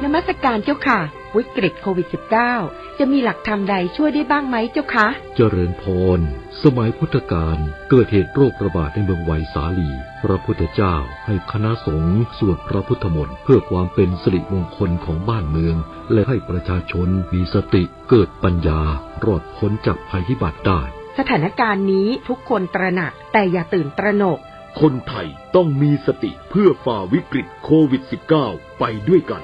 นมัสการเจ้าค่ะวิกฤตโควิด -19 จะมีหลักธรรมใดช่วยได้บ้างไหมเจ้าคะเจริญพรสมัยพุทธกาลเกิดเหตุโรคระบาดในเมืองไวสาลีพระพุทธเจ้าให้คณะสงฆ์สวดพระพุทธมนต์เพื่อความเป็นสิริมงคลของบ้านเมืองและให้ประชาชนมีสติเกิดปัญญารอดพ้นจากภัยพิบัติได้สถานการณ์นี้ทุกคนตระหนักแต่อย่าตื่นตระหนกคนไทยต้องมีสติเพื่อฝ่าวิกฤตโควิด -19 ไปด้วยกัน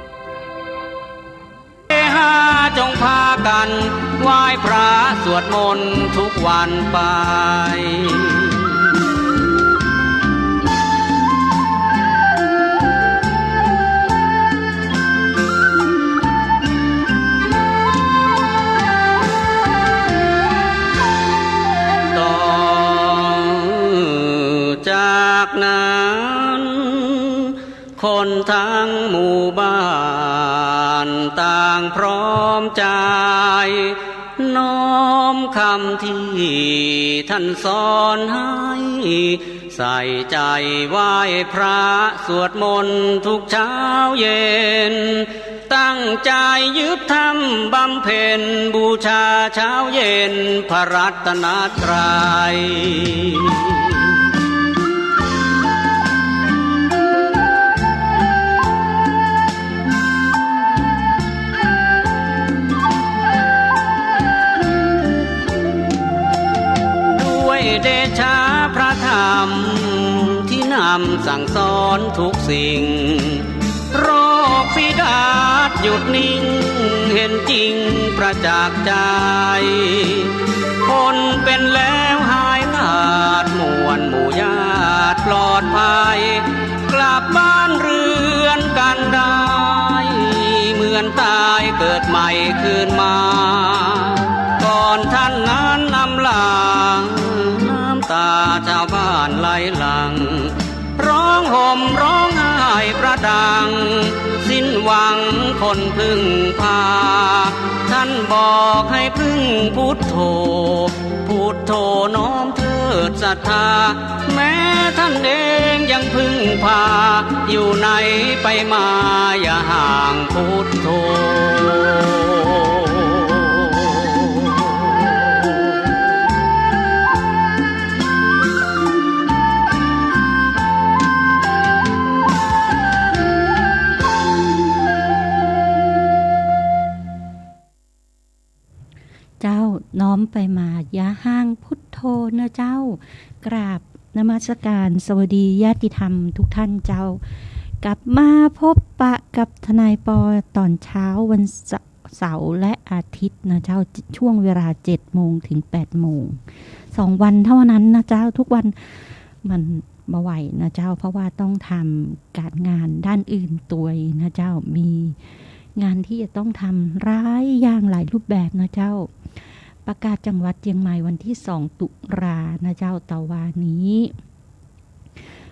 จงพากันไหว้พระสวดมนต์ทุกวันไปต่อจากนั้นคนทั้งหมู่บ้านต่างพร้อมใจน้อมคำที่ท่านสอนให้ใส่ใจไหว้พระสวดมนต์ทุกเช้าเย็นตั้งใจยึดธรรมบำเพ็ญบูชาเช้าเย็นพระรัตนตรัยเดชะพระธรรมที่นำสั่งสอนทุกสิ่งโรคฝีดาษหยุดนิ่งเห็นจริงประจักษ์ใจคนเป็นแล้วหายขาดมวลหมู่ญาติปลอดภัยกลับบ้านเรือนกันได้เหมือนตายเกิดใหม่คืนมาก่อนท่านนั้นนำลางตาชาวบ้านไหลหลังร้องห่มร้องไห้ประดังสิ้นหวังคนพึ่งพาท่านบอกให้พึ่งพุทโธพุทโธน้อมเถิดศรัทธาแม้ท่านเองยังพึ่งพาอยู่ไหนไปมาอย่าห่างพุทโธเจ้าน้อมไปมาอย่าห่างพุทโธนะเจ้ากราบนมัสการสวัสดีญาติธรรมทุกท่านเจ้ากลับมาพบปะกับทนายปอตอนเช้าวันเสาร์และอาทิตย์นะเจ้าช่วงเวลา 7 โมงถึง 8 โมง2 วันเท่านั้นนะเจ้าทุกวันมันบ่ไหวนะเจ้าเพราะว่าต้องทำการงานด้านอื่นตัวนะเจ้ามีงานที่จะต้องทำร้ายอย่างหลายรูปแบบนะเจ้าประกาศจังหวัดเชียงใหม่วันที่2 ตุลานะเจ้าตะวันนี้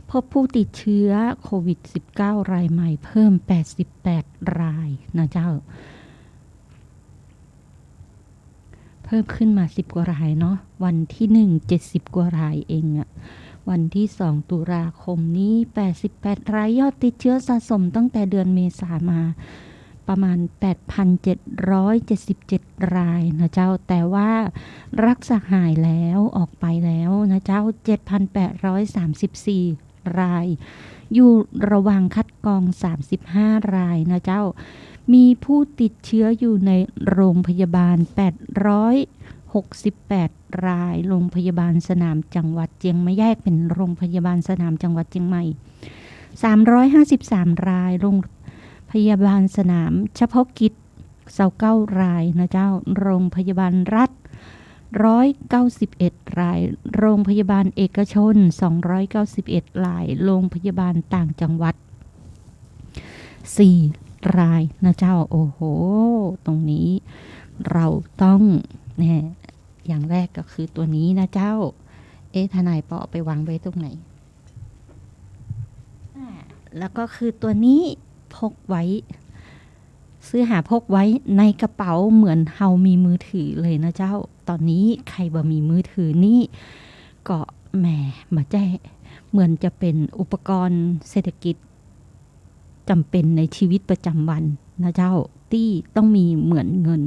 พบผู้ติดเชื้อโควิด -19 รายใหม่เพิ่ม88รายนะเจ้าเพิ่มขึ้นมา10กว่ารายเนาะวันที่1 70กว่ารายเองอะวันที่2 ตุลาคมนี้88รายยอดติดเชื้อสะสมตั้งแต่เดือนเมษายนมาประมาณ 8,777 รายนะเจ้าแต่ว่ารักษาหายแล้วออกไปแล้วนะเจ้า 7,834 รายอยู่ระหว่างคัดกรอง35รายนะเจ้ามีผู้ติดเชื้ออยู่ในโรงพยาบาล868รายโรงพยาบาลสนามจังหวัดเชียงใหม่แยกเป็นโรงพยาบาลสนามจังหวัดเชียงใหม่353รายโรงพยาบาลสนามเฉพาะกิจ29รายนะเจ้าโรงพยาบาลรัฐ191รายโรงพยาบาลเอกชน291รายโรงพยาบาลต่างจังหวัด4รายนะเจ้าโอ้โหตรงนี้เราต้องเนี่ยอย่างแรกก็คือตัวนี้นะเจ้าทนายปอไปวางไว้ตรงไหนแล้วก็คือตัวนี้พกไว้ซื้อหาพกไว้ในกระเป๋าเหมือนเฮามีมือถือเลยนะเจ้าตอนนี้ใครบ่มีมือถือนี่ก็แหมมาแจ้เหมือนจะเป็นอุปกรณ์เศรษฐกิจจำเป็นในชีวิตประจำวัน นะเจ้าที่ต้องมีเหมือนเงิน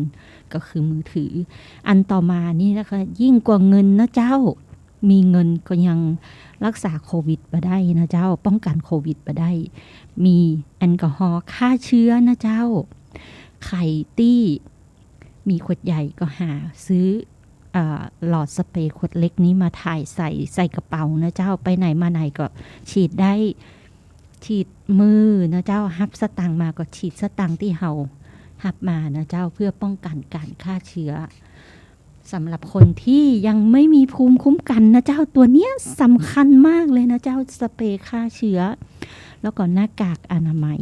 ก็คือมือถืออันต่อมานี่นะคะยิ่งกว่าเงินนะเจ้ามีเงินก็ยังรักษาโควิดมาได้นะเจ้าป้องกันโควิดมาได้มีแอลกอฮอล์ฆ่าเชื้อนะเจ้าไข่ตี้มีขวดใหญ่ก็หาซื้อหลอดสเปรย์ขวดเล็กนี้มาถ่ายใส่กระเป๋านะเจ้าไปไหนมาไหนก็ฉีดได้ฉีดมือนะเจ้าฮับสตังมาก็ฉีดสตังที่เฮาฮับมานะเจ้าเพื่อป้องกันการฆ่าเชื้อสำหรับคนที่ยังไม่มีภูมิคุ้มกันนะเจ้าตัวเนี้ยสำคัญมากเลยนะเจ้าสเปรย์ฆ่าเชื้อแล้วก็หน้ากากอนามัย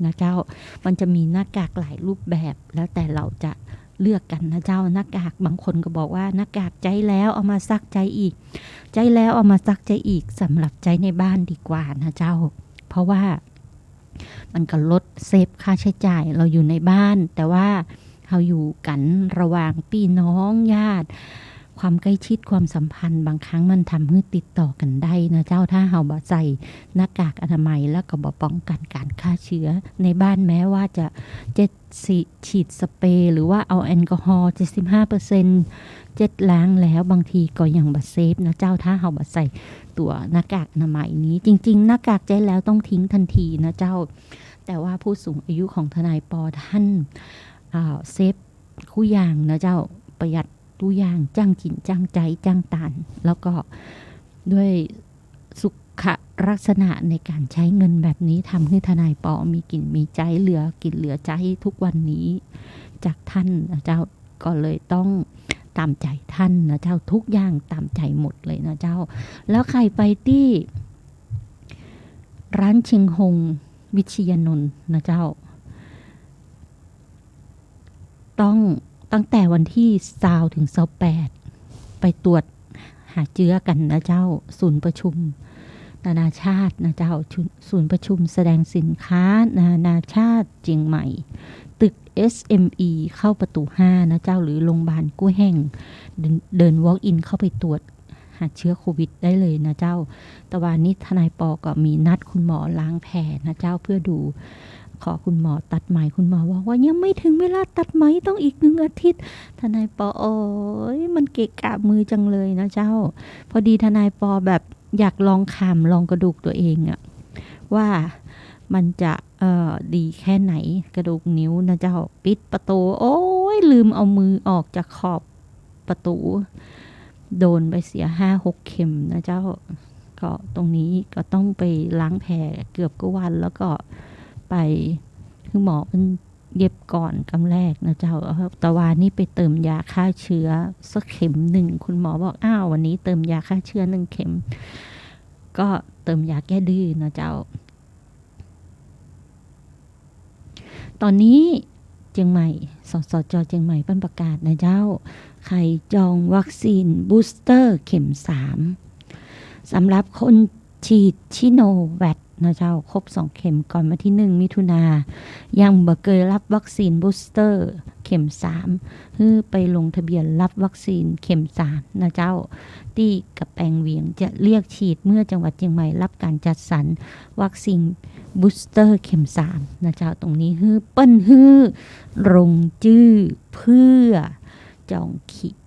นะเจ้ามันจะมีหน้ากากหลายรูปแบบแล้วแต่เราจะเลือกกันนะเจ้าหน้ากากบางคนก็บอกว่าหน้ากากใจแล้วเอามาซักใจอีกใจแล้วเอามาซักใจอีกสำหรับใจในบ้านดีกว่านะเจ้าเพราะว่ามันก็ลดเซฟค่าใช้จ่ายเราอยู่ในบ้านแต่ว่าเราอยู่กันระหว่างพี่น้องญาติความใกล้ชิดความสัมพันธ์บางครั้งมันทำให้ติดต่อกันได้นะเจ้าถ้าเราบ่ใส่หน้ากากอนามัยแล้วก็บ่ป้องกันการฆ่าเชื้อในบ้านแม้ว่าจะฉีดสเปรย์หรือว่าเอาแอลกอฮอล์ 75% เจ็ดล้างแล้วบางทีก็ยังบ่เซฟนะเจ้าถ้าเราบ่ใส่ตัวหน้ากากอนามัยนี้จริงๆหน้ากากใจแล้วต้องทิ้งทันทีนะเจ้าแต่ว่าผู้สูงอายุของทนายปอท่านเซฟคู่อย่างนะเจ้าประหยัดตู้อย่างจ้างกินจ้างใจจ้างตานแล้วก็ด้วยสุขลักษณะในการใช้เงินแบบนี้ทำให้ทนายปอมีกินมีใจเหลือกินเหลือใจทุกวันนี้จากท่านนะเจ้าก็เลยต้องตามใจท่านนะเจ้าทุกอย่างตามใจหมดเลยนะเจ้าแล้วใครไปที่ร้านเชียงฮงวิชยานนท์นะเจ้าต้องตั้งแต่วันที่20ถึง28ไปตรวจหาเชื้อกันนะเจ้าศูนย์ประชุมนานาชาตินะเจ้าศูนย์ประชุมแสดงสินค้านานาชาติเชียงใหม่ตึก SME เข้าประตู5นะเจ้าหรือโรงพยาบาลกู้แห่งเดิน walk in เข้าไปตรวจหาเชื้อโควิดได้เลยนะเจ้าแต่วันนี้ทนายปอก็มีนัดคุณหมอล้างแผลนะเจ้าเพื่อดูขอคุณหมอตัดไหมคุณหมอว่ายังไม่ถึงเวลาตัดไหมต้องอีก1 อาทิตย์ทนายปอโอ้ยมันเกะกะมือจังเลยนะเจ้าพอดีทนายปอแบบอยากลองขามลองกระดูกตัวเองอะว่ามันจะดีแค่ไหนกระดูกนิ้วนะเจ้าปิดประตูโอ้ยลืมเอามือออกจากขอบประตูโดนไปเสีย 5-6 เข็มนะเจ้าก็ตรงนี้ก็ต้องไปล้างแผลเกือบกว่าวันแล้วก็ไปคือหมอเป็นเย็บก่อนกำแรกนะเจ้าตะวันนี่ไปเติมยาฆ่าเชื้อสักเข็ม1คุณหมอบอกอ้าววันนี้เติมยาฆ่าเชื้อ1 เข็มก็เติมยาแก้ดื้อนะเจ้าตอนนี้เชียงใหม่สสจ.เชียงใหม่เพิ่นประกาศนะเจ้าใครจองวัคซีนบูสเตอร์เข็ม3สำหรับคนฉีดชิโนแวคนะเจ้าครบ2 เข็มก่อนวันที่1 มิถุนายนยังบ่เคยรับวัคซีนบูสเตอร์เข็ม3คือไปลงทะเบียนรับวัคซีนเข็ม3นะเจ้าที่กระแปงเวียงจะเรียกฉีดเมื่อจังหวัดเชียงใหม่รับการจัดสรรวัคซีนบูสเตอร์เข็ม3นะเจ้าตรงนี้ฮือเปิ้นฮือลงชื่อเพื่อจอง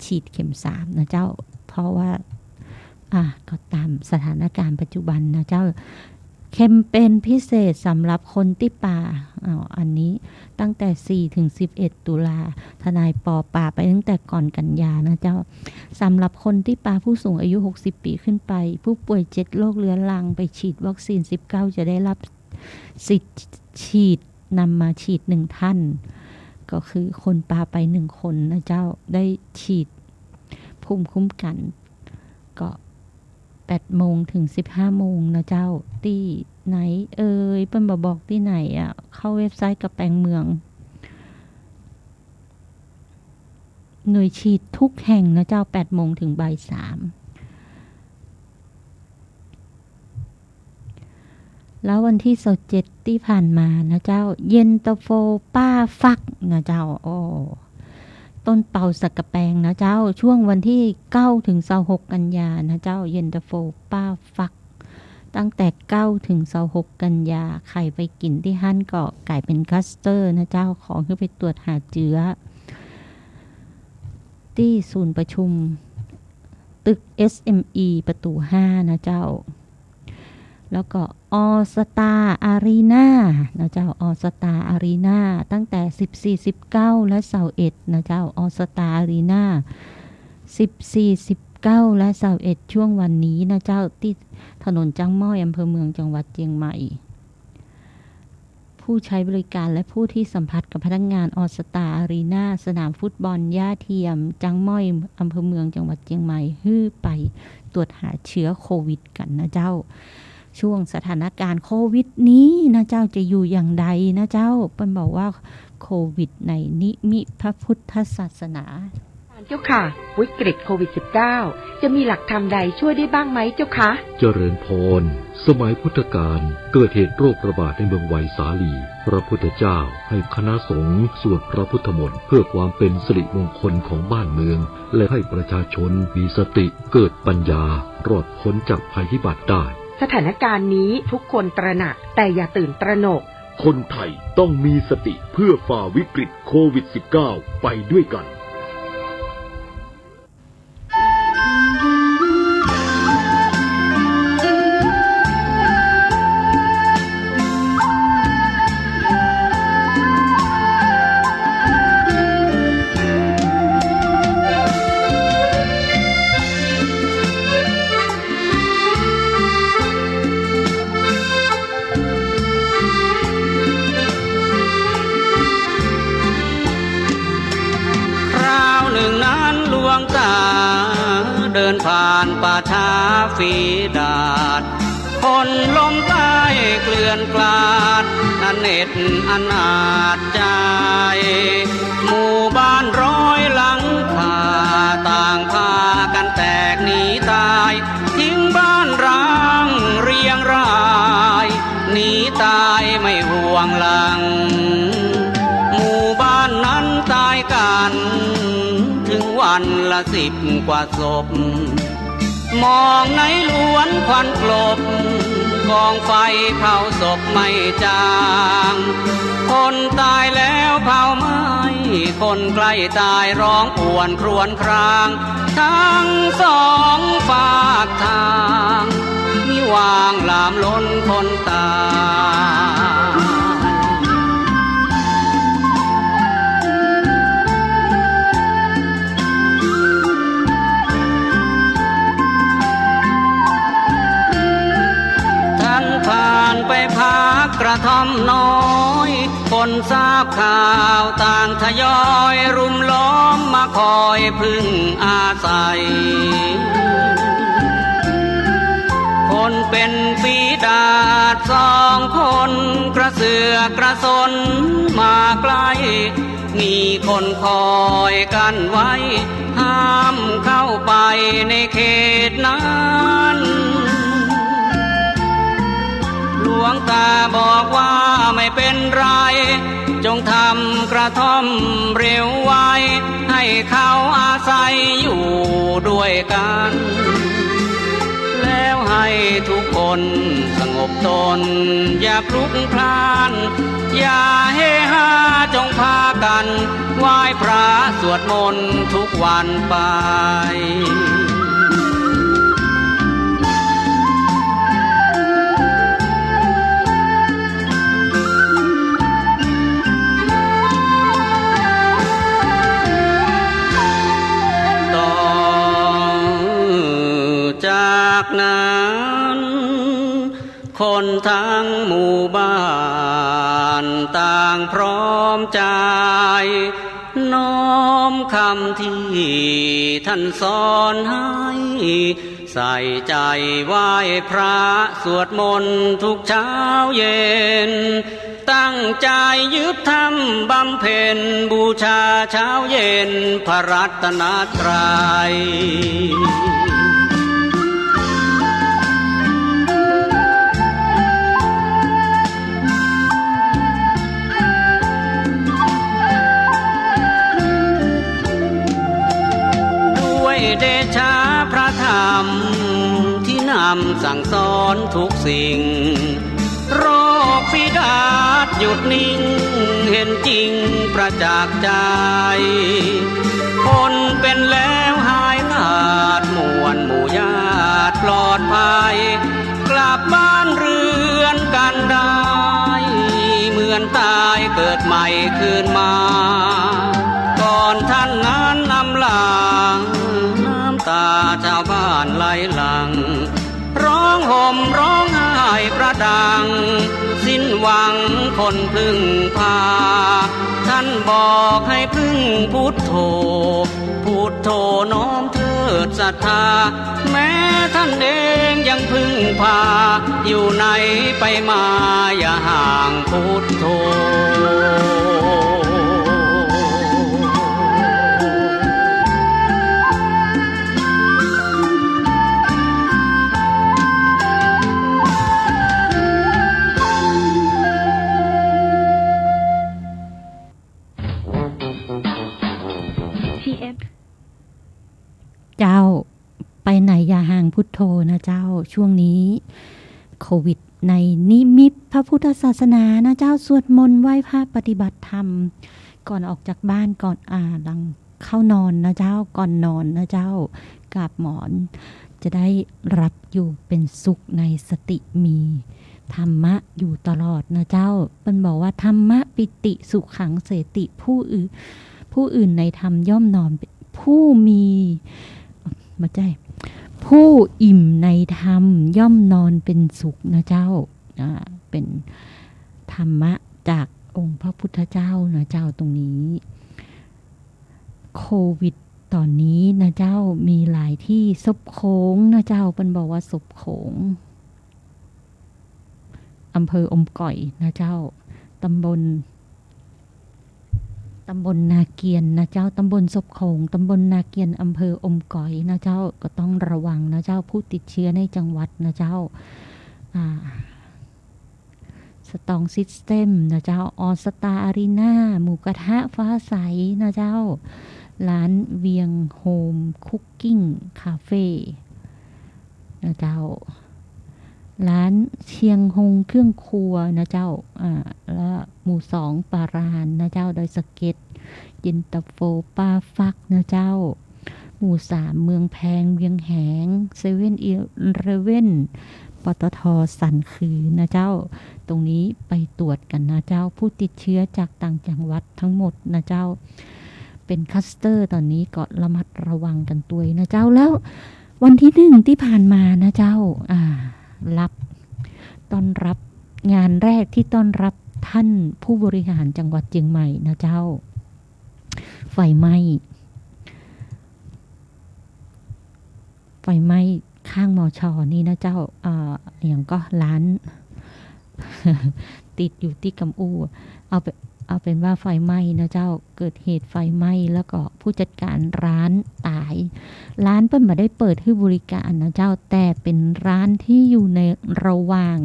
ฉีดเข็ม3นะเจ้าเพราะว่าก็ตามสถานการณ์ปัจจุบันนะเจ้าแคมเปญพิเศษสำหรับคนที่ป่าอันนี้ตั้งแต่4 ถึง 11 ตุลาทนายปอป่าไปตั้งแต่ก่อนกันยานะเจ้าสำหรับคนที่ป่าผู้สูงอายุ60 ปีขึ้นไปผู้ป่วย7 โรคเรื้อรังไปฉีดวัคซีน19จะได้รับสิทธิ์ฉีดนำมาฉีด1 ท่านก็คือคนป่าไป1 คนนะเจ้าได้ฉีดภูมิคุ้มกันก็8 โมงถึง 15 โมงนะเจ้าที่ไหนเปิ้นบอกที่ไหนเข้าเว็บไซต์กระแปงเมืองหน่วยฉีดทุกแห่งนะเจ้า8 โมงถึงบ่าย 3แล้ววันที่27ที่ผ่านมานะเจ้าเย็นตาโฟป้าฟักนะเจ้าต้นเป่าสักกระแปงนะเจ้าช่วงวันที่9 ถึง 26 กันยานะเจ้าเย็นตาโฟป้าฟัก ตั้งแต่9ถึง26กันยาใครไปกินที่หั่นก็กลายเป็นคลัสเตอร์นะเจ้าของคือไปตรวจหาเชื้อที่ศูนย์ประชุมตึก SME ประตู5นะเจ้าแล้วก็ออสตาอารีนานะเจ้าออสตาอารีนาตั้งแต่14 19และ21นะเจ้าออสตาอารีนา14 19และ21ช่วงวันนี้นะเจ้าที่ถนนจังม้อยอำเภอเมืองจังหวัดเชียงใหม่ผู้ใช้บริการและผู้ที่สัมผัสกับพนักงานออสตาอารีนาสนามฟุตบอลหญ้าเทียมจังม้อยอำเภอเมืองจังหวัดเชียงใหม่ฮื้อไปตรวจหาเชื้อโควิดกันนะเจ้าช่วงสถานการณ์โควิดนี้นะเจ้าจะอยู่อย่างใดนะเจ้าเปิ้นบอกว่าโควิดในนิมิพระพุทธศาสนาเจ้าค่ะวิกฤตโควิด -19 จะมีหลักธรรมใดช่วยได้บ้างไหมเจ้าคะเจริญพรสมัยพุทธกาลเกิดเหตุโรคระบาดในเมืองไวสาลีพระพุทธเจ้าให้คณะสงฆ์สวดพระพุทธมนต์เพื่อความเป็นสิริมงคลของบ้านเมืองและให้ประชาชนมีสติเกิดปัญญารอดพ้นจากภัยพิบัติได้สถานการณ์นี้ทุกคนตระหนักแต่อย่าตื่นตระหนกคนไทยต้องมีสติเพื่อฝ่าวิกฤตโควิด -19 ไปด้วยกันเดินผ่านป่าช้าฝีดาดคนล้มตายเกลื่อนกลาดอเนจอนาถใจหมู่บ้านร้อยหลังคาต่างพากันแตกหนีตายทิ้งบ้านร้างเรียงรายหนีตายไม่ห่วงหลังหมู่บ้านนั้นตายกันถึงวันละ10 กว่าศพมองในล้วนควันกลบกองไฟเผาศพไม่จางคนตายแล้วเผาไหม้คนใกล้ตายร้องป่วนครวญครางทั้งสองฝากทางมิวางลามล้นคนตายผ่านไปพักกระท่อมน้อยคนทราบข่าวต่างทยอยรุมล้อมมาคอยพึ่งอาศัยคนเป็นฝีดาษ2 คนกระเสือกกระสนมาใกล้มีคนคอยกันไว้ห้ามเข้าไปในเขตนั้นหลวงตาบอกว่าไม่เป็นไรจงทำกระท่อมเร็วไว้ให้เขาอาศัยอยู่ด้วยกันแล้วให้ทุกคนสงบตนอย่าพลุกพล่านอย่าเฮฮาจงพากันไหว้พระสวดมนต์ทุกวันไปจากนั้นคนทั้งหมู่บ้านต่างพร้อมใจน้อมคำที่ท่านสอนให้ใส่ใจไหว้พระสวดมนต์ทุกเช้าเย็นตั้งใจยึดธรรมบำเพ็ญบูชาเช้าเย็นพระรัตนตรัยเดชะพระธรรมที่น ำสั่งสอนทุกสิ่งโรคฝีดาษหยุดนิ่งเห็นจริงประจักษ์ใจคนเป็นแล้วหายขาดมวลหมู่ญาติปลอดภัยกลับบ้านเรือนกันได้เหมือนตายเกิดใหม่คืนมาก่อนท่านนั้นอำลาน้ำตาชาวบ้านไหลหลั่งร้องห่มร้องไห้ประดังสิ้นหวังคนพึ่งพาท่านบอกให้พึ่งพุทโธพุทโธน้อมเถิดศรัทธาแม้ท่านเองยังพึ่งพาอยู่ไหนไปมาอย่าห่างพุทโธเจ้าไปไหนอย่าห่างพุทโธนะเจ้าช่วงนี้โควิดในนิมิตพระพุทธศาสนานะเจ้าสวดมนต์ไหว้พระปฏิบัติธรรมก่อนออกจากบ้านก่อนหลังเข้านอนนะเจ้าก่อนนอนนะเจ้ากราบหมอนจะได้รับอยู่เป็นสุขในสติมีธรรมะอยู่ตลอดนะเจ้ามันบอกว่าธรรมะปิติสุขขังเสติผู้อื่นในธรรมย่อมนอนผู้มีมาใจผู้อิ่มในธรรมย่อมนอนเป็นสุขนะเจ้าเป็นธรรมะจากองค์พระพุทธเจ้านะเจ้าตรงนี้โควิดตอนนี้นะเจ้ามีหลายที่ศพโขงนะเจ้าเป็นบอกว่าศพโขงอำเภออมก่อยนะเจ้าตำบลนาเกียนนะเจ้าตำบลศพโขงตำบลนาเกียนอำเภออมก๋อยนะเจ้าก็ต้องระวังนะเจ้าผู้ติดเชื้อในจังหวัดนะเจ้าสตองซิสเต็มนะเจ้าออสตาอารีนาหมูกระทะฟ้าใสนะเจ้าร้านเวียงโฮมคุกกิ้งคาเฟ่นะเจ้าร้านเชียงฮงเครื่องครัวนะเจ้าแล้วหมู่2ปารานนะเจ้าดอยสะเก็ดเย็นตาโฟป้าฟักนะเจ้าหมู่3เมืองแพงเวียงแหงเซเว่นอีเลเว่นปตท.สันคือนะเจ้าตรงนี้ไปตรวจกันนะเจ้าผู้ติดเชื้อจากต่างจังหวัดทั้งหมดนะเจ้าเป็นคลัสเตอร์ตอนนี้ก็ระมัดระวังกันตัวนะเจ้าแล้ววันที่1ที่ผ่านมานะเจ้าต้อนรับงานแรกที่ต้อนรับท่านผู้บริหารจังหวัดเชียงใหม่นะเจ้าไฟไหม้ข้างมอชอนี่นะเจ้าอย่างก็ร้าน ติดอยู่ที่กำอูเอาเป็นว่าไฟไหม้นะเจ้าเกิดเหตุไฟไหม้แล้วก็ผู้จัดการร้านตายร้านเปิ้นมาได้เปิดให้บริการนะเจ้าแต่เป็นร้านที่อยู่ในระหว่าง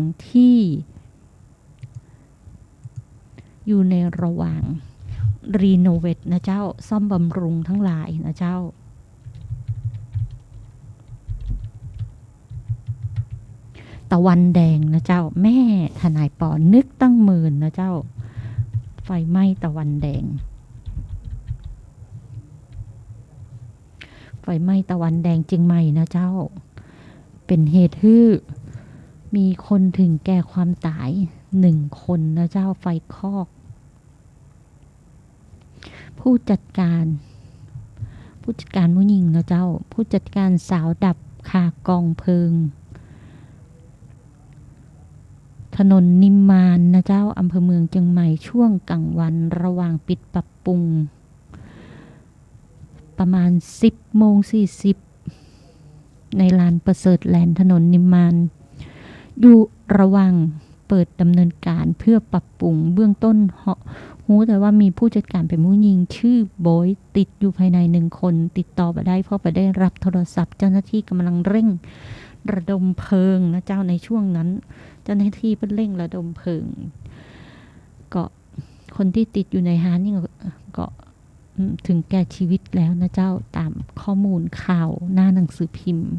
รีโนเวทนะเจ้าซ่อมบำรุงทั้งหลายนะเจ้าตะวันแดงนะเจ้าแม่ทนายปอนึกตั้งหมื่นนะเจ้าไฟไหม้ตะวันแดงไฟไหม้ตะวันแดงเชียงใหม่นะเจ้าเป็นเหตุให้มีคนถึงแก่ความตาย1 คนนะเจ้าไฟคอกผู้จัดการผู้หญิงนะเจ้าผู้จัดการสาวดับคากองเพลิงถนนนิมมานนะเจ้าอำเภอเมืองเชียงใหม่ช่วงกลางวันระหว่างปิดปรับปรุงประมาณ 10:40 ในลานประเสริฐแลนด์ถนนนิมมานอยู่ระหว่างเปิดดำเนินการเพื่อปรับปรุงเบื้องต้นรู้แต่ว่ามีผู้จัดการเป็นผู้หญิงชื่อโบยติดอยู่ภายใน1 คนติดต่อไปได้เพราะไปได้รับโทรศัพท์เจ้าหน้าที่กำลังเร่งระดมเพลิงนะเจ้าในช่วงนั้นเจ้าหน้าที่เป็นเร่งระดมเพลิงก็คนที่ติดอยู่ในห้างนี่ก็ถึงแก่ชีวิตแล้วนะเจ้าตามข้อมูลข่าวหน้าหนังสือพิมพ์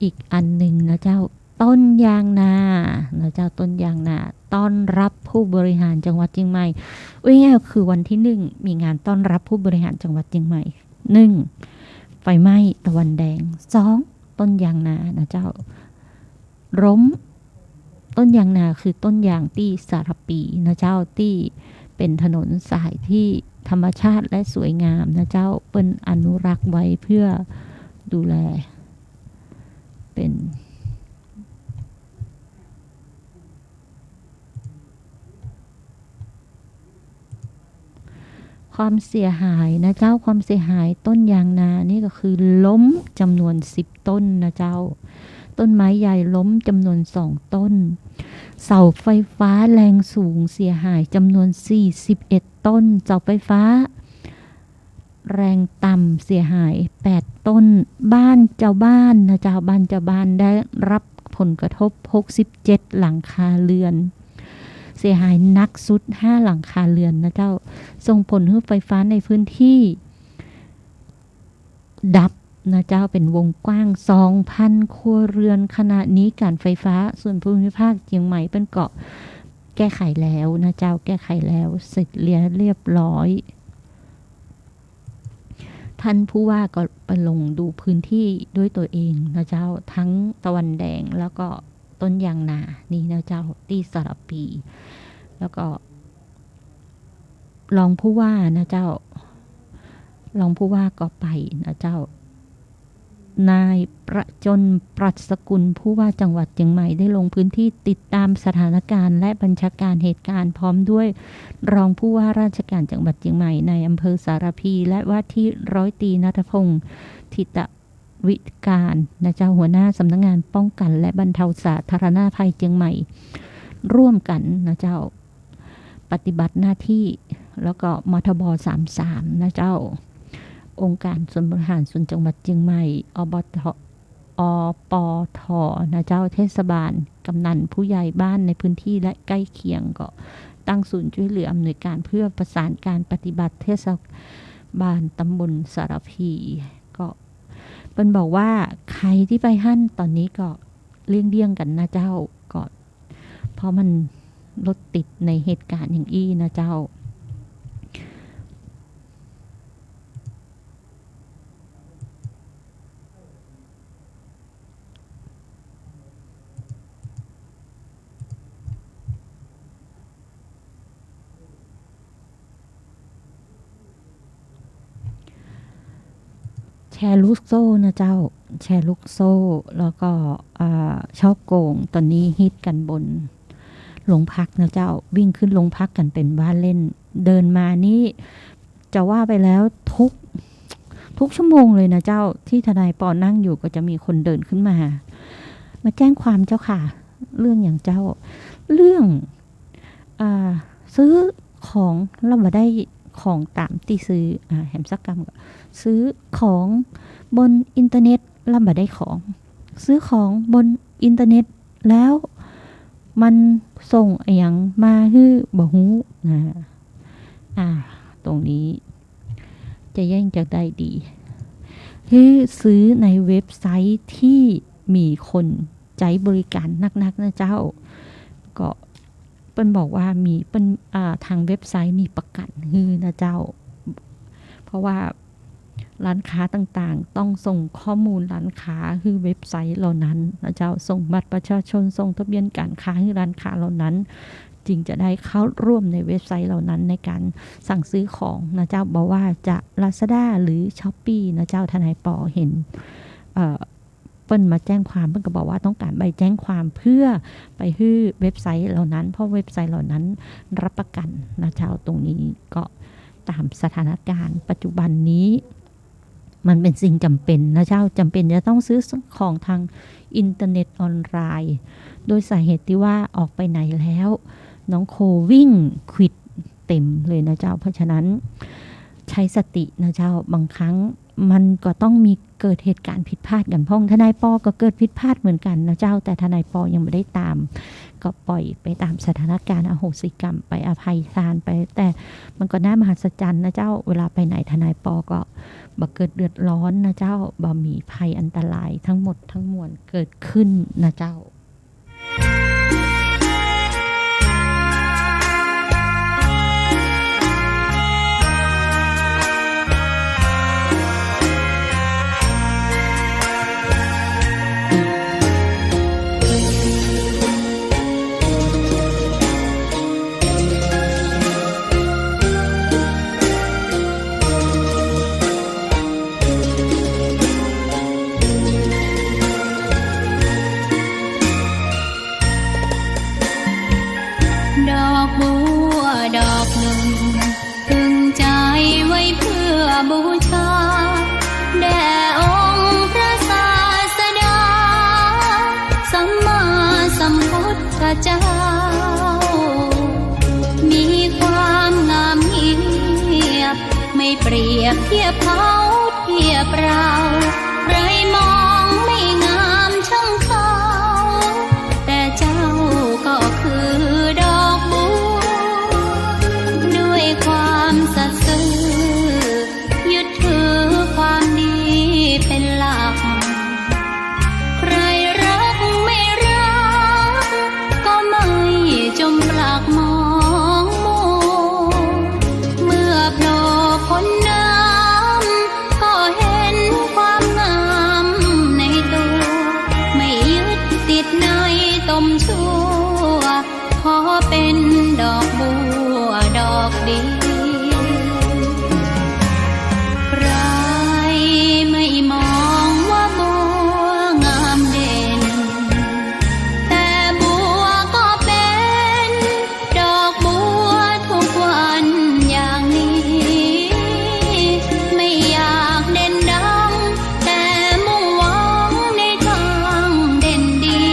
อีกอันหนึ่งนะเจ้าต้นยางนานะเจ้าต้นยางนาต้อนรับผู้บริหารจังหวัดเชียงใหม่ง่ายๆคือวันที่1มีงานต้อนรับผู้บริหารจังหวัดเชียงใหม่1ไฟไหม้ตะวันแดง2ต้นยางนานะเจ้าล้มต้นยางนาคือต้นยางที่สารปีนะเจ้าที่เป็นถนนสายที่ธรรมชาติและสวยงามนะเจ้าเป็นอนุรักษ์ไว้เพื่อดูแลเป็นความเสียหายนะเจ้าความเสียหายต้นยางนานี่ก็คือล้มจำนวน10ต้นนะเจ้าต้นไม้ใหญ่ล้มจำนวน2ต้นเสาไฟฟ้าแรงสูงเสียหายจำนวน41ต้นเสาไฟฟ้าแรงต่ำเสียหาย8ต้นบ้านเจ้าบ้านนะเจ้าบ้านเจ้าบ้านได้รับผลกระทบ67หลังคาเรือนเสียหายนักสุด5หลังคาเรือนนะเจ้าส่งผลให้ไฟฟ้าในพื้นที่ดับนะเจ้าเป็นวงกว้าง 2,000 ครัวเรือนขณะนี้การไฟฟ้าส่วนภูมิภาคเชียงใหม่เป็นเกาะแก้ไขแล้วนะเจ้าแก้ไขแล้วเสร็จเรียบร้อยท่านผู้ว่าก็ไปลงดูพื้นที่ด้วยตัวเองนะเจ้าทั้งตะวันแดงแล้วก็ต้นยางนานี่นะเจ้าที่สระปีแล้วก็รองผู้ว่านะเจ้ารองผู้ว่าก็ไปนะเจ้านายประจนปรัชกุลผู้ว่าจังหวัดเชียงใหม่ได้ลงพื้นที่ติดตามสถานการณ์และบัญชาการเหตุการณ์พร้อมด้วยรองผู้ว่าราชการจังหวัดเชียงใหม่ในอำเภอสารพีและว่าที่ร้อยตรีณัฐพงศ์ทิตวิการนะเจ้าหัวหน้าสำนักงานป้องกันและบรรเทาสาธารณภัยเชียงใหม่ร่วมกันนะเจ้าปฏิบัติหน้าที่แล้วก็มทบ33นะเจ้าองค์การส่วนบริหารส่วนจังหวัดเชียงใหม่อบปทนะเจ้าเทศบาลกำนันผู้ใหญ่บ้านในพื้นที่และใกล้เคียงก็ตั้งศูนย์ช่วยเหลืออำนวยการเพื่อประสานการปฏิบัติเทศบาลตำบลสารพีก็เป็นบอกว่าใครที่ไปหั่นตอนนี้ก็เลี่ยงกันนะเจ้าก็เพราะมันรถติดในเหตุการณ์อย่างอี้นะเจ้าแชร์ลูกโซ่นะเจ้าแชร์ลูกโซ่แล้วก็ชอบโกงตอนนี้ฮิตกันบนโรงพักนะเจ้าวิ่งขึ้นโรงพักกันเป็นบ้านเล่นเดินมานี่จะว่าไปแล้วทุกชั่วโมงเลยนะเจ้าที่ทนายปอนั่งอยู่ก็จะมีคนเดินขึ้นมาแจ้งความเจ้าค่ะเรื่องอย่างเจ้าเรื่องซื้อของเรามาได้ของตามที่ซื้อแหมสักกรรมก็ซื้อของบนอินเทอร์เน็ตแล้วมาได้ของซื้อของบนอินเทอร์เน็ตแล้วมันส่งอย่างมาฮื้อบ่ฮู้นะตรงนี้จะแย่งจากได้ดีฮื้อซื้อในเว็บไซต์ที่มีคนใจบริการนักๆนะเจ้าก็เปิ้นบอกว่ามีเปิ้นทางเว็บไซต์มีประกันฮื้อนะเจ้าเพราะว่าร้านค้าต่างๆต้องส่งข้อมูลร้านค้าคือเว็บไซต์เหล่านั้นนะเจ้าส่งบัตรประชาชนส่งทะเบียนการค้าให้ร้านค้าเหล่านั้นจึงจะได้เข้าร่วมในเว็บไซต์เหล่านั้นในการสั่งซื้อของนะเจ้าบอกว่าจะ Lazada หรือ Shopee นะเจ้าทนายปอเห็นเปิ้นมาแจ้งความเปิ้นก็บอกว่าต้องการใบแจ้งความเพื่อไปฮื้อเว็บไซต์เหล่านั้นเพราะเว็บไซต์เหล่านั้นรับประกันนะเจ้าตรงนี้ก็ตามสถานการณ์ปัจจุบันนี้มันเป็นสิ่งจำเป็นนะเจ้าจำเป็นจะต้องซื้อของทางอินเทอร์เน็ตออนไลน์โดยสาเหตุที่ว่าออกไปไหนแล้วน้องโควิ่งควิดเต็มเลยนะเจ้าเพราะฉะนั้นใช้สตินะเจ้าบางครั้งมันก็ต้องมีเกิดเหตุการณ์ผิดพลาดกันพ้องทนายปอก็เกิดผิดพลาดเหมือนกันนะเจ้าแต่ทนายปอยังไม่ได้ตาม ก็ปล่อยไปตามสถานการณ์อโหสิกรรมไปอภัยทานไปแต่มันก็น่ามหัศจรรย์นะเจ้าเวลาไปไหนทนายปอก็บ่เกิดเดือดร้อนนะเจ้าบ่มีภัยอันตรายทั้งหมดทั้งมวลเกิดขึ้นนะเจ้าดอกบัวดอกหนึ่งพึงใจไว้เพื่อบูชาแด่องค์พระศาสดาสัมมาสัมพุทธเจ้ามีความงามเงียบไม่เปรียบเทียบเขาเทียบเราไรมองไม่งามช่างเขาแต่เจ้าก็คือดอกบัวด้วยความสัตย์ซื่อยึดถือความดีเป็นหลักใครรักไม่รักก็ไม่จมปลักมองมัวเมื่อโผล่พ้นน้ำก็เห็นความงามในตัวไม่ยึดติดในตมชั่วขอเป็นดอกบัวดอกดีใครไม่มองว่าบัวงามเด่นแต่บัวก็เป็นดอกบัวทุกวันอย่างนี้ไม่อยากเด่นดังแต่มุ่งหวังในทางเด่นดี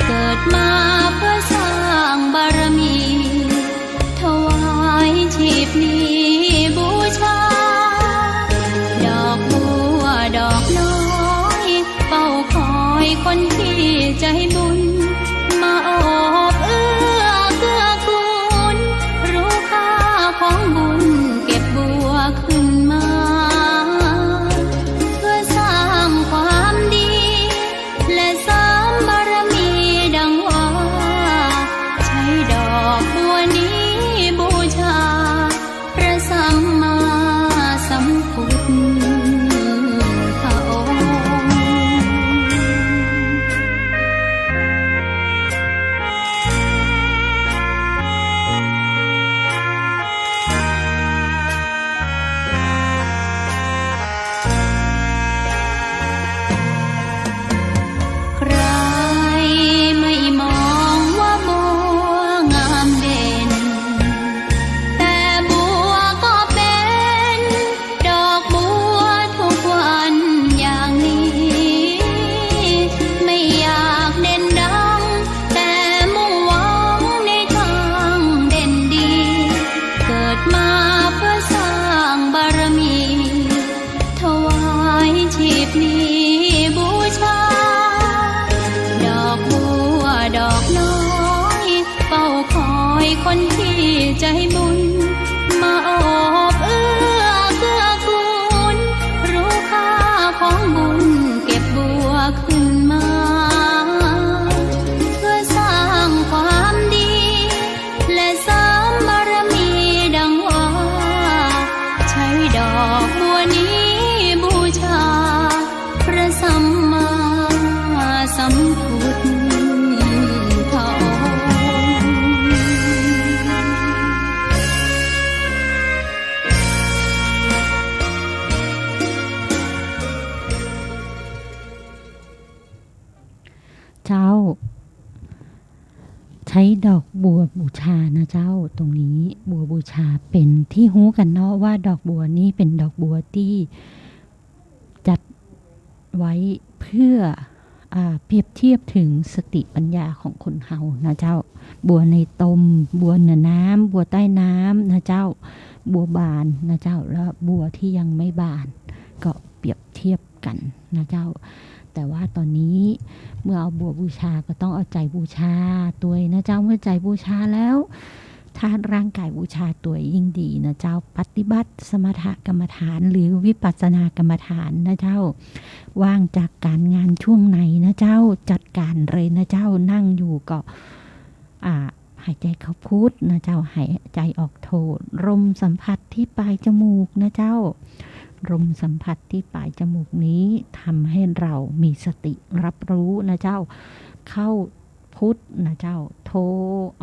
เกิดมาเพื่อสร้างบารมีถวายชีพนี้บูชาดอกบัวดอกน้อยเฝ้าคอยคนที่ใจบุญมาโอบเอื้อเกื้อกูลรู้ค่าของบุญเก็บบัวขึ้นมาเพื่อสร้างความดีและเสริมบารมีดังว่าใช้ดอกบัวนี้บูชาพระสัมมาสัมพุทธองค์ เจ้าใช้ดอกบัวบูชานะเจ้าตรงนี้บัวบูชาเป็นที่ฮู้กันเนาะว่าดอกบัวนี้เป็นดอกบัวที่จัดไว้เพื่อเปรียบเทียบถึงสติปัญญาของคนเฮานะเจ้าบัวในตมบัวเหนือน้ำบัวใต้น้ำนะเจ้าบัวบานนะเจ้าแล้วบัวที่ยังไม่บานก็เปรียบเทียบกันนะเจ้าแต่ แต่ว่าตอนนี้เมื่อเอาบัวบูชาก็ต้องเอาใจบูชาตัวนะเจ้าเมื่อใจบูชาแล้วถ้าร่างกายบูชาตัวยิ่งดีนะเจ้าปฏิบัติสมถกรรมฐานหรือวิปัสสนากรรมฐานนะเจ้าว่างจากการงานช่วงไหนนะเจ้าจัดการเลยนะเจ้านั่งอยู่ก็หายใจเข้าพุทนะเจ้าหายใจออกโทลมสัมผัสที่ปลายจมูกนะเจ้าลมสัมผัสที่ปลายจมูกนี้ทำให้เรามีสติรับรู้นะเจ้าเข้าพุทนะเจ้าโท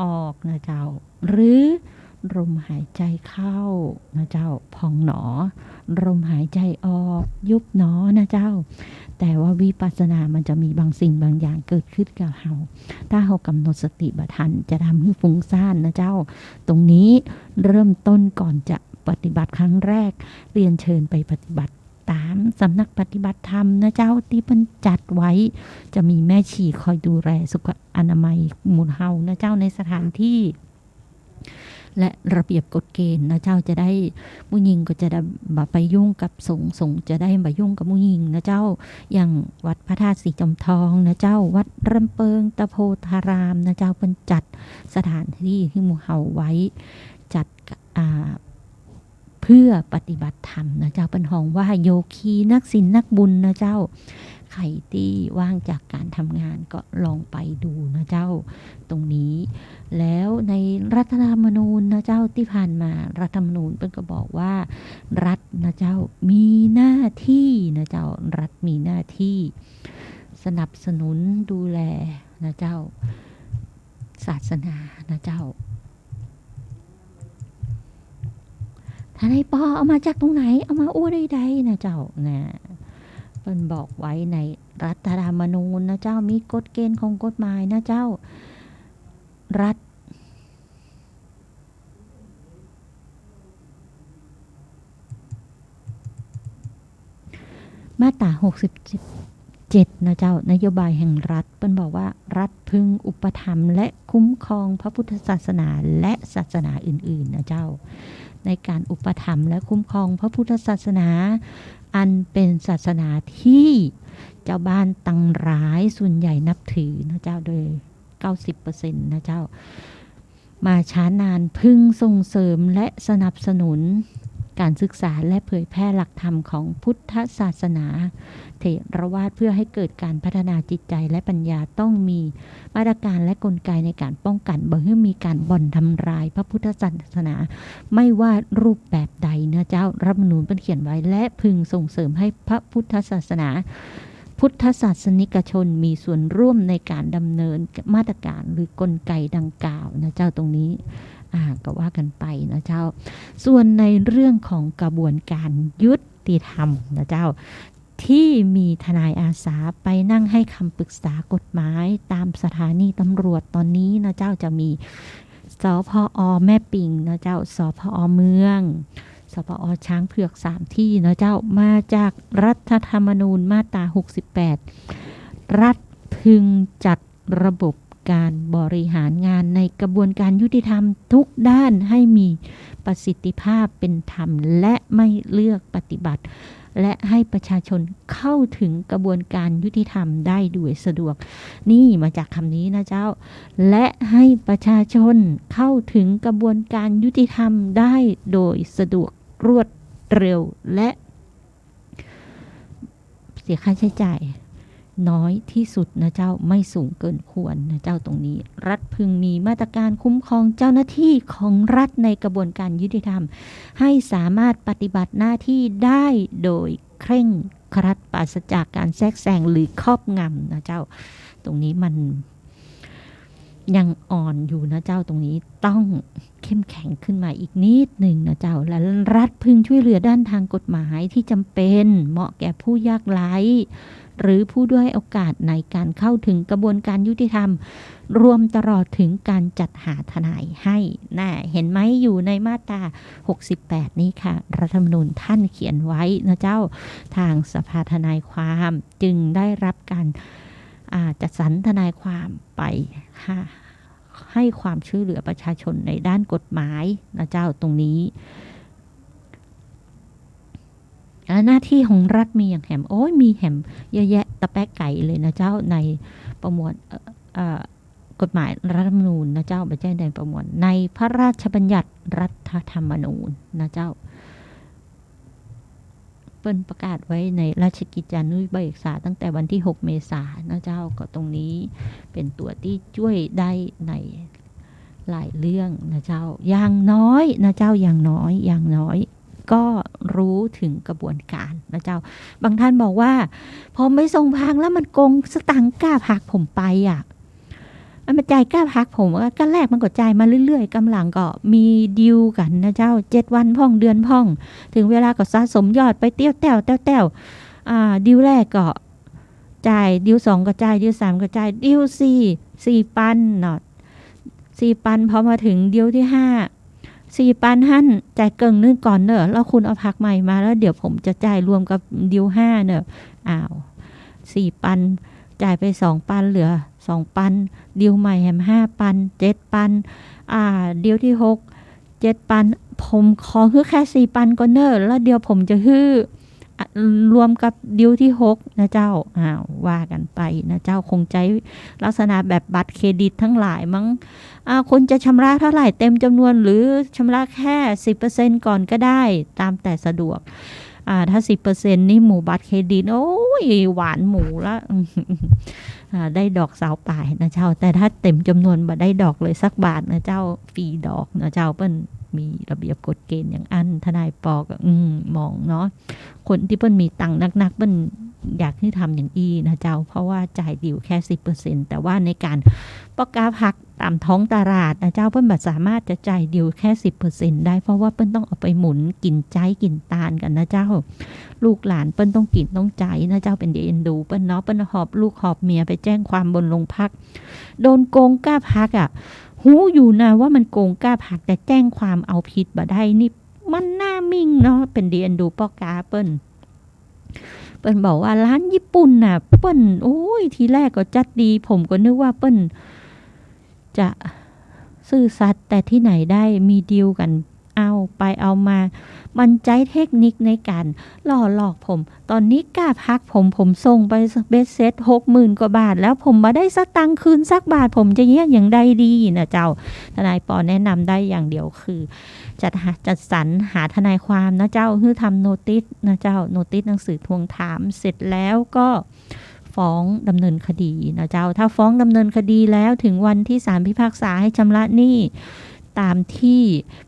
ออกนะเจ้าหรือลมหายใจเข้านะเจ้าพองหนอลมหายใจออกยุบหนอนะเจ้าแต่ว่าวิปัสสนามันจะมีบางสิ่งบางอย่างเกิดขึ้นกับเราถ้าเรากำหนดสติบัทันจะทำให้ฟุ้งซ่านนะเจ้าตรงนี้เริ่มต้นก่อนจะปฏิบัติครั้งแรกเรียนเชิญไปปฏิบัติตามสำนักปฏิบัติธรรมนะเจ้าที่เพิ่นจัดไว้จะมีแม่ชีคอยดูแลสุขอนามัยหมู่เฮานะเจ้าในสถานที่และระเบียบกฎเกณฑ์นะเจ้าจะได้ผู้หญิงก็จะได้บ่ไปยุ่งกับสงฆ์จะได้บ่ยุ่งกับผู้หญิงนะเจ้าอย่างวัดพระธาตุสีจอมทองนะเจ้าวัดรำเปิงตะโพธารามนะเจ้าเพิ่นจัดสถานที่ที่หมู่เฮาไว้จัดเพื่อปฏิบัติธรรมนะเจ้าเป็นห้องว่าโยคีนักศีลนักบุญนะเจ้าใครที่ว่างจากการทำงานก็ลองไปดูนะเจ้าตรงนี้แล้วในรัฐธรรมนูญนะเจ้าที่ผ่านมารัฐธรรมนูญเพิ่นก็บอกว่ารัฐนะเจ้ามีหน้าที่นะเจ้ารัฐมีหน้าที่สนับสนุนดูแลนะเจ้าศาสนานะเจ้าถ้าในปอเอามาจากตรงไหนเอามาอู้ใดๆนะเจ้านะเพิ่นบอกไว้ในรัฐธรรมนูญนะเจ้ามีกฎเกณฑ์ของกฎหมายนะเจ้ารัฐมาตรา67นะเจ้านโยบายแห่งรัฐเพิ่นบอกว่ารัฐพึงอุปถัมภ์และคุ้มครองพระพุทธศาสนาและศาสนาอื่นๆนะเจ้าในการอุปถัมภ์และคุ้มครองพระพุทธศาสนาอันเป็นศาสนาที่เจ้าบ้านตังร้ายส่วนใหญ่นับถือนะเจ้าโดย 90% นะเจ้ามาช้านานพึงส่งเสริมและสนับสนุนการศึกษาและเผยแพร่หลักธรรมของพุทธศาสนาเถรวาทเพื่อให้เกิดการพัฒนาจิตใจและปัญญาต้องมีมาตรการและกลไกในการป้องกันบ่ให้มีการบ่อนทำลายพระพุทธศาสนาไม่ว่ารูปแบบใดนะเจ้ารัฐธรรมนูญเขียนไว้และพึงส่งเสริมให้พระพุทธศาสนาพุทธศาสนิกชนมีส่วนร่วมในการดำเนินมาตรการหรือกลไกดังกล่าวนะเจ้าตรงนี้ก็ว่ากันไปนะเจ้าส่วนในเรื่องของกระบวนการยุติธรรมนะเจ้าที่มีทนายอาสาไปนั่งให้คำปรึกษากฎหมายตามสถานีตำรวจตอนนี้นะเจ้าจะมีสพอแม่ปิงนะเจ้าสพอเมืองสพอช้างเผือก3ที่นะเจ้ามาจากรัฐธรรมนูญมาตรา68รัฐพึงจัดระบบการบริหารงานในกระบวนการยุติธรรมทุกด้านให้มีประสิทธิภาพเป็นธรรมและไม่เลือกปฏิบัติและให้ประชาชนเข้าถึงกระบวนการยุติธรรมได้โดยสะดวกนี่มาจากคำนี้นะเจ้าและให้ประชาชนเข้าถึงกระบวนการยุติธรรมได้โดยสะดวกรวดเร็วและเสียค่าใช้จ่ายน้อยที่สุดนะเจ้าไม่สูงเกินควรนะเจ้าตรงนี้รัฐพึงมีมาตรการคุ้มครองเจ้าหน้าที่ของรัฐในกระบวนการยุติธรรมให้สามารถปฏิบัติหน้าที่ได้โดยเคร่งครัดปราศจากการแทรกแซงหรือครอบงำนะเจ้าตรงนี้มันยังอ่อนอยู่นะเจ้าตรงนี้ต้องเข้มแข็งขึ้นมาอีกนิดหนึ่งนะเจ้าและรัฐพึงช่วยเหลือด้านทางกฎหมายที่จำเป็นเหมาะแก่ผู้ยากไร้หรือผู้ด้อยโอกาสในการเข้าถึงกระบวนการยุติธรรมรวมตลอดถึงการจัดหาทนายให้น่ะเห็นไหมอยู่ในมาตรา68นี้ค่ะรัฐธรรมนูญท่านเขียนไว้นะเจ้าทางสภาทนายความจึงได้รับการจัดสรรทนายความไปให้ความช่วยเหลือประชาชนในด้านกฎหมายนะเจ้าตรงนี้หน้าที่ของรัฐมีอย่างแหมมีแหมเยอะแยะ ตะแป๊กไก่เลยนะเจ้าในประมวลกฎหมายรัฐธรรมนูญนะเจ้าไม่ใช่ในประมวลในพระราชบัญญัติรัฐธรรมนูญนะเจ้าเปิ้นประกาศไว้ในราชกิจจานุเบกษาตั้งแต่วันที่6 เมษายนนะเจ้าก็ตรงนี้เป็นตัวที่ช่วยได้ในหลายเรื่องนะเจ้าอย่างน้อยนะเจ้าอย่างน้อยก็รู้ถึงกระบวนการนะเจ้าบางท่านบอกว่าพอไม่ส่งพังแล้วมันโกงสตังค์กล้าพักผมไปอ่ะมันมาจ่ายกล้าพักผมก็แรกมันก็จ่ายมาเรื่อยๆกำลังก็มีดิวกันนะเจ้า7 วันพ่องเดือนพ่องถึงเวลาก็สะสมยอดไปเตี้ยวแต้วดิวแรกก็จ่ายดิว2ก็จ่ายดิว3ก็จ่ายดิว4ปันเนาะ4ปันพอมาถึงดิวที่4ปันหั่นจ่ายเกิงนึงก่อนเนอะแล้วคุณเอาพักใหม่มาแล้วเดี๋ยวผมจะจ่ายรวมกับดิว5เนอะ4ปันจ่ายไป2ปันเหลือ2ปันดิวใหม่แฮม5ปัน7ปันดิวที่6 7ปันผมขอคือแค่4ปันก่อนเนอะแล้วเดี๋ยวผมจะฮื้อรวมกับดิวที่6นะเจ้าว่ากันไปนะเจ้าคงใจลักษณะแบบบัตรเครดิตทั้งหลายมั้งคนจะชำระเท่าไหร่เต็มจำนวนหรือชำระแค่ 10% ก่อนก็ได้ตามแต่สะดวกถ้า 10% นี่หมู่บัตรเครดิตโอ้ยหวานหมูละ ได้ดอกสาวป่ายนะเจ้าแต่ถ้าเต็มจำนวนบ่ได้ดอกเลยสักบาทนะเจ้าฟรีดอกนะเจ้าเปิ้นมีระเบียบกฎเกณฑ์อย่างอันทนายปอก็มองเนาะคนที่เปิ้นมีตังค์นักๆเปิ้นอยากให้ทำอย่างอีนะเจ้าเพราะว่าจ่ายดิวแค่ 10% แต่ว่าในการประกาศพักตามท้องตลาดนะเจ้าเปิ้นบ่สามารถจะจ่ายดิวแค่ 10% ได้เพราะว่าเปิ้นต้องเอาไปหมุนกินใจกินตาลกันนะเจ้าลูกหลานเปิ้นต้องกินต้องใจนะเจ้าเป็นเอ็นดูเปิ้นเนาะเปิ้นหอบลูกหอบเมียไปแจ้งความบนโรงพักโดนโกงกล้าพักหูอยู่นะว่ามันโกงกล้าพักแต่แจ้งความเอาผิดบ่ได้นี่มันน่ามิ่งเนาะเป็นเอ็นดูพ่อกาเปิ้นบอกว่าร้านญี่ปุ่นน่ะเปิ้นโอ้ยทีแรกก็จัดดีผมก็นึกว่าเปิ้นจะซื่อสัตย์แต่ที่ไหนได้มีดีลกันเอาไปเอามามันใจเทคนิคในการล่อหลอกผมตอนนี้กล้าพักผมส่งไปเบสเซ็ต 60,000 กว่าบาทแล้วผมมาได้สตังค์คืนสักบาทผมจะเงี้ยอย่างใดดีนะเจ้าทนายปอแนะนำได้อย่างเดียวคือจัดสรรหาทนายความนะเจ้าคือทำโนติสนะเจ้าโนติสหนังสือทวงถามเสร็จแล้วก็ฟ้องดำเนินคดีนะเจ้าถ้าฟ้องดำเนินคดีแล้วถึงวันที่ศาลพิพากษาให้ชำระหนี้ตามที่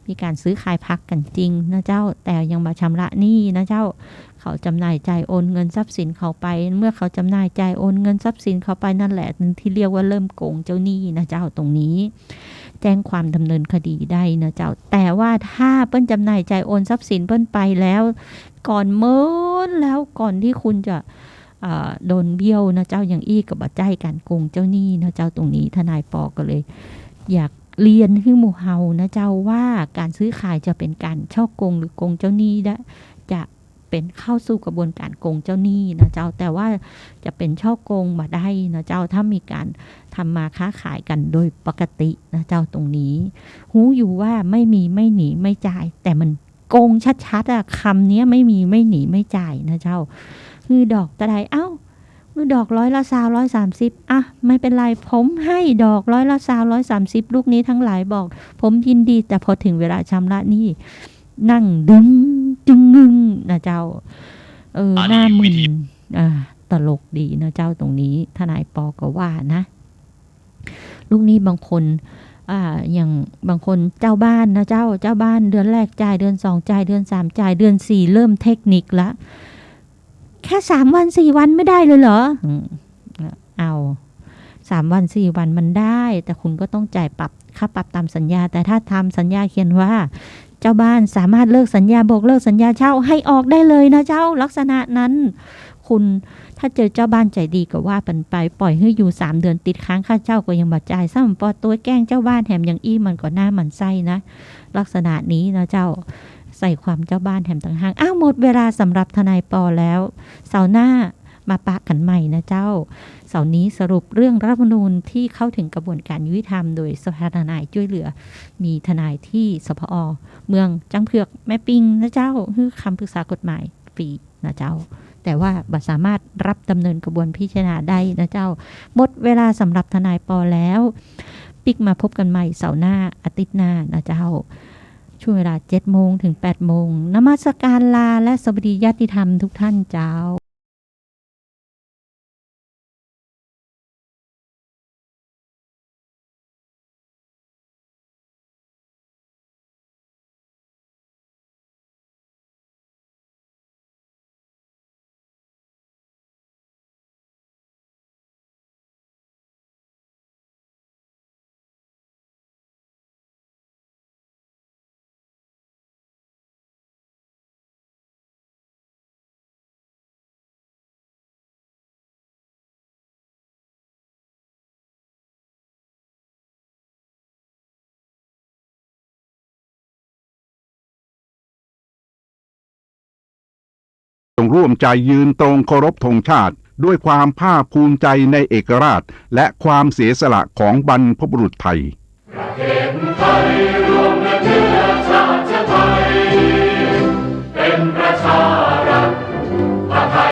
มีการซื้อขายพักกันจริงนะเจ้าแต่ยังมาชำระหนี้นะเจ้าเขาจำหน่ายจ่ายโอนเงินทรัพย์สินเขาไปเมื่อเขาจำหน่ายจ่ายโอนเงินทรัพย์สินเขาไปนั่นแหละที่เรียกว่าเริ่มโกงเจ้าหนี้นะเจ้าตรงนี้แจ้งความดำเนินคดีได้นะเจ้าแต่ว่าถ้าเปิ้นจำหน่ายจ่ายโอนทรัพย์สินเปิ้นไปแล้วก่อนเมินแล้วก่อนที่คุณจะโดนเบี้ยวนะเจ้าอย่างอี้กับบ่ใจการโกงเจ้าหนี้นะเจ้าตรงนี้ทนายปอก็เลยอยากเรียนให้หมู่เฮานะเจ้าว่าการซื้อขายจะเป็นการช่อโกงหรือโกงเจ้าหนี้จะเป็นเข้าสู่กระบวนการโกงเจ้าหนี้นะเจ้าแต่ว่าจะเป็นช่อโกงมาได้นะเจ้าถ้ามีการทำมาค้าขายกันโดยปกตินะเจ้าตรงนี้หูอยู่ว่าไม่มีไม่หนีไม่จ่ายแต่มันโกงชัดๆคำนี้ไม่มีไม่หนีไม่จ่ายนะเจ้าคือดอกตะไดดอก130ไม่เป็นไรผมให้ดอก130ลูกนี้ทั้งหลายบอกผมยินดีแต่พอถึงเวลาชำระหนี้นั่งดึงจึงงึงนะเจ้าหน้ามึนตลกดีนะเจ้าตรงนี้ทนายปอก็ว่านะลูกนี้บางคนอย่างบางคนเจ้าบ้านนะเจ้าบ้านเดือนแรกจ่ายเดือน2จ่ายเดือน3จ่ายเดือน4เริ่มเทคนิคละแค่3วัน4วันไม่ได้เลยเหรอเอา3วัน4วันมันได้แต่คุณก็ต้องจ่ายค่าปรับตามสัญญาแต่ถ้าทำสัญญาเขียนว่าเจ้าบ้านสามารถเลิกสัญญาบอกเลิกสัญญาเช่าให้ออกได้เลยนะเจ้าลักษณะนั้นคุณถ้าเจอเจ้าบ้านใจดีก็ว่าไปปล่อยให้อยู่3เดือนติดค้างค่าเช่าก็ยังบ่จ่ายซ้ำปอตัวแกล้งเจ้าบ้านแถมยังอี้มันก็หน้ามันไส้นะลักษณะนี้นะเจ้าใส่ความเจ้าบ้านแถมต่างหากหมดเวลาสำหรับทนายปอแล้วเสาร์หน้ามาปะกันใหม่นะเจ้าเสาร์นี้สรุปเรื่องรัฐธรรมนูญที่เข้าถึงกระบวนการยุติธรรมโดยสภาทนายช่วยเหลือมีทนายที่สภอเมืองจังเผือกแม่ปิงนะเจ้าคือคำปรึกษากฎหมายฟรีนะเจ้า แต่ว่าบ่สามารถรับดำเนินกระบวนพิจารณาได้นะเจ้าหมดเวลาสำหรับทนายปอแล้วปิกมาพบกันใหม่เสาร์หน้าอาทิตย์หน้านะเจ้าช่วงเวลา 7 โมงถึง 8 โมงนมัสการลาและสวัสดีญาติธรรมทุกท่านเจ้าจงร่วมใจยืนตรงเคารพธงชาติด้วยความภาคภูมิใจในเอกราชและความเสียสละของบรรพบุรุษไทย